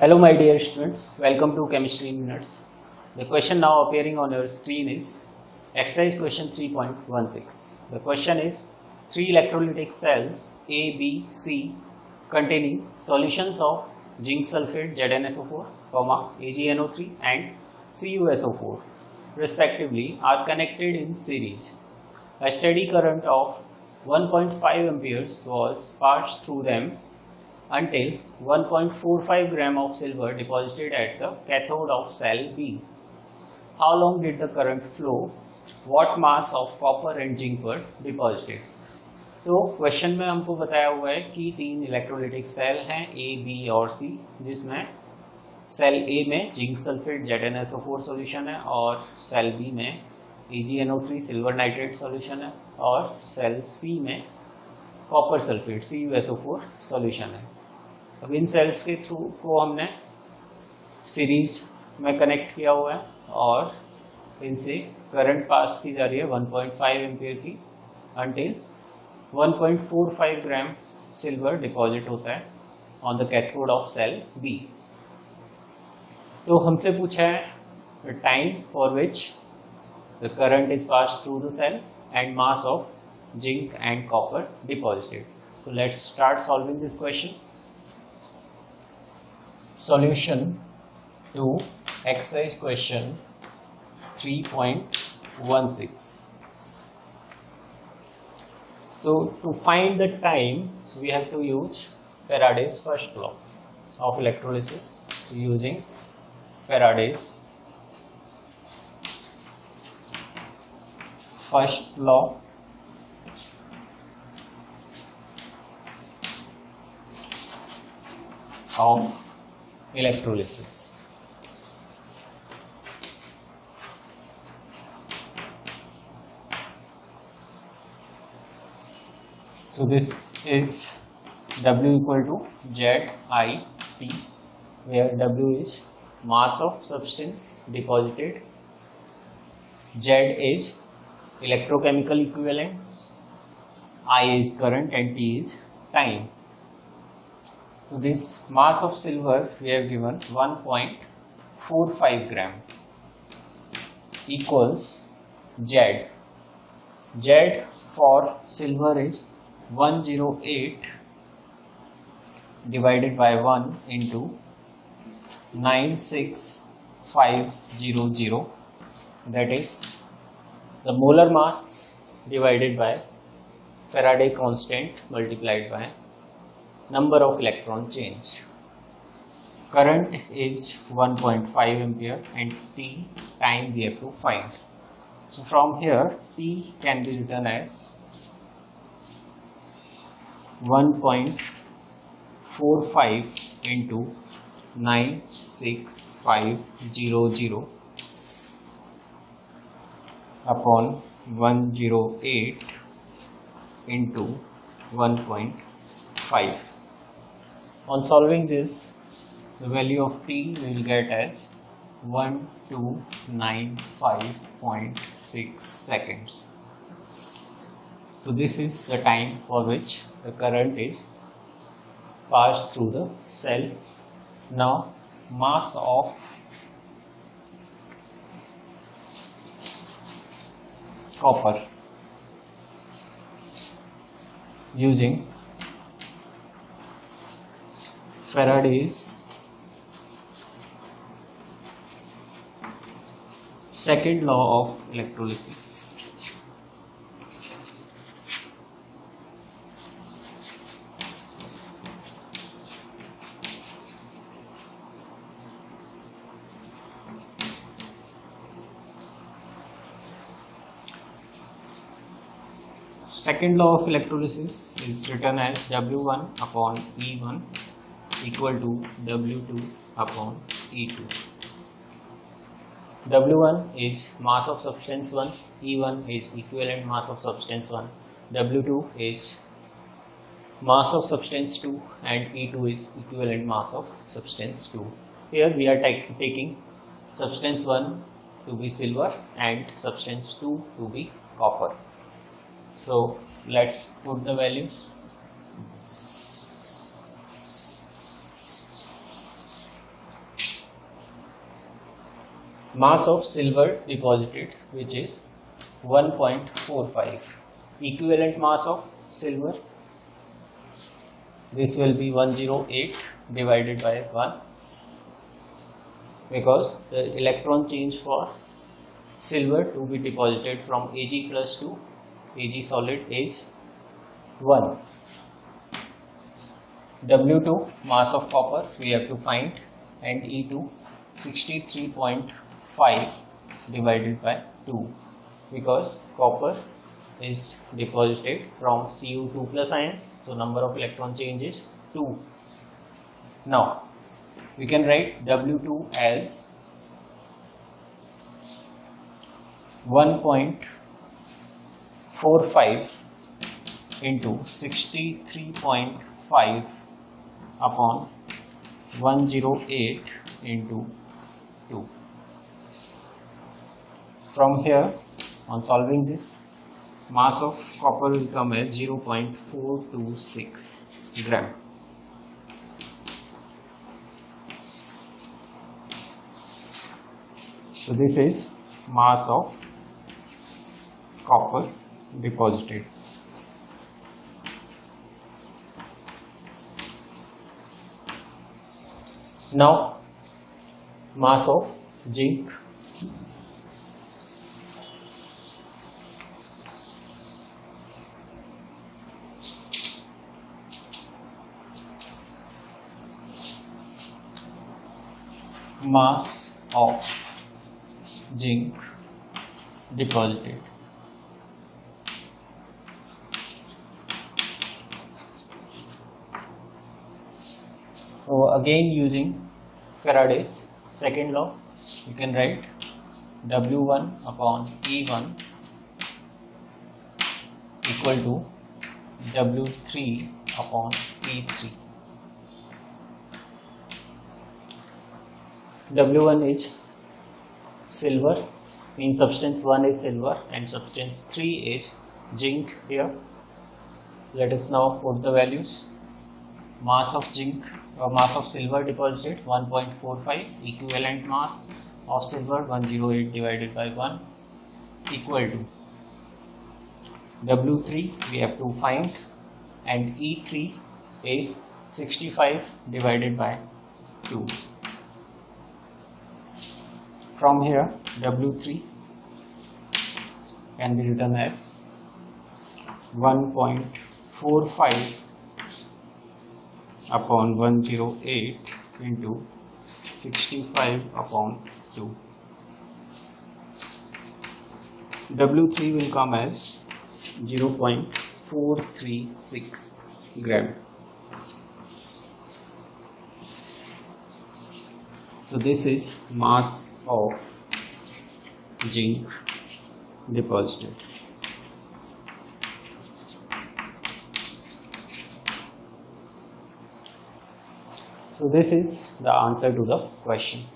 Hello my dear students, welcome to Chemistry in Minutes. The question now appearing on your screen is exercise question 3.16. The question is 3 electrolytic cells A, B, C containing solutions of zinc sulfate ZnSO4, AgNO3 and CuSO4 respectively are connected in series. A steady current of 1.5 amperes was passed through them until 1.45 gram of silver deposited at the cathode of cell B. How long did the current flow? What mass of copper and zinc were deposited? तो question में हमको बताया हुआ है कि 3 electrolytic cell हैं A, B और C, जिसमें सेल A में जिंक सल्फेट ZnSO4 सॉल्यूशन है और सेल B में AgNO3 सिल्वर नाइट्रेट सॉल्यूशन है और सेल C में कॉपर सल्फेट CuSO4 सॉल्यूशन है। अब इन सेल्स के थ्रू को हमने सीरीज में कनेक्ट किया हुआ है और इनसे करंट पास की जा रही है 1.5 एम्पियर की अंटिल 1.45 ग्राम सिल्वर डिपॉजिट होता है on the cathode of cell B. तो हमसे पूछा है time for which the current is pass through the cell and mass of zinc and copper deposited. So let's start solving this question. Solution to exercise question 3.16. So to find the time we have to use Faraday's first law of electrolysis using Faraday's first law of electrolysis. So this is W equal to ZIT, where W is mass of substance deposited, Z is electrochemical equivalent, I is current and T is time. So this mass of silver we have given 1.45 gram equals Z. Z for silver is 108 divided by 1 into 96500, that is the molar mass divided by Faraday constant multiplied by number of electron change. Current is 1.5 ampere and T time we have to find. So from here T can be written as 1.45 into 96500 upon 108 into 1.5. On solving this, the value of T we will get as 1295.6 seconds. So this is the time for which the current is passed through the cell. Now mass of copper using Faraday's second law of electrolysis. Second law of electrolysis is written as W1 upon E1 equal to W2 upon E2. W1 is mass of substance 1, E1 is equivalent mass of substance 1, W2 is mass of substance 2 and E2 is equivalent mass of substance 2. Here we are taking substance 1 to be silver and substance 2 to be copper. So let's put the values. mass of silver deposited, which is 1.45. Equivalent mass of silver, this will be 108 divided by 1, because the electron change for silver to be deposited from Ag plus to Ag solid is 1. W2 mass of copper we have to find, and E2 63.5 divided by 2, because copper is deposited from Cu2 plus ions, so number of electron change is 2. Now we can write W2 as 1.45 into 63.5 upon 108 into 2. From here, on solving this, mass of copper will come as 0.426 gram. So this is mass of copper deposited. Now mass of zinc. Mass of zinc deposited. So again, using Faraday's second law, you can write W1 upon E1 equal to W3 upon E3. W1 is silver, means substance 1 is silver and substance 3 is zinc here. Let us now put the values. Mass of zinc or mass of silver deposited 1.45, equivalent mass of silver 108 divided by 1 equal to W3 we have to find, and E3 is 65 divided by 2. From here, W3 can be written as 1.45 upon 108 into 65 upon 2. W3 will come as 0.436 gram. So this is mass of zinc deposited. So this is the answer to the question.